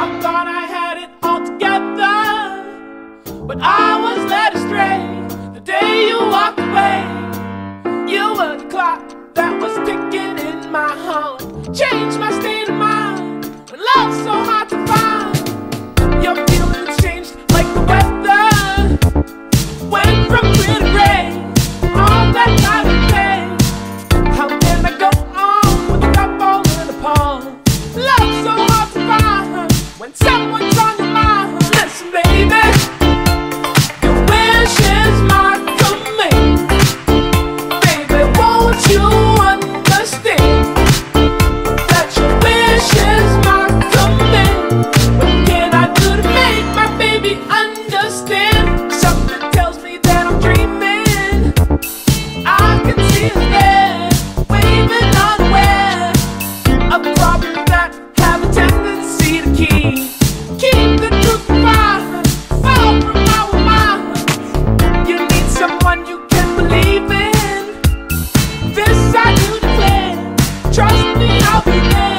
I thought I had it all together, but I was led astray the day you walked away. You were the clock that was ticking in my heart, changed my state of mind when love's so hard to find. Your feelings changed like the weather, went from clear to gray, all that night and day. How can I go on without falling apart? Love's so hard to find when someone's on your mind. Listen, baby, your wish is my command. Baby, won't you understand that your wish is my command? What can I do to make my baby understand? Something tells me that I'm dreaming. I can see us there, waving unaware of problems that have a tendency to keep the truth far from our minds. You need someone you can believe in. This I do declare. Trust me, I'll be there.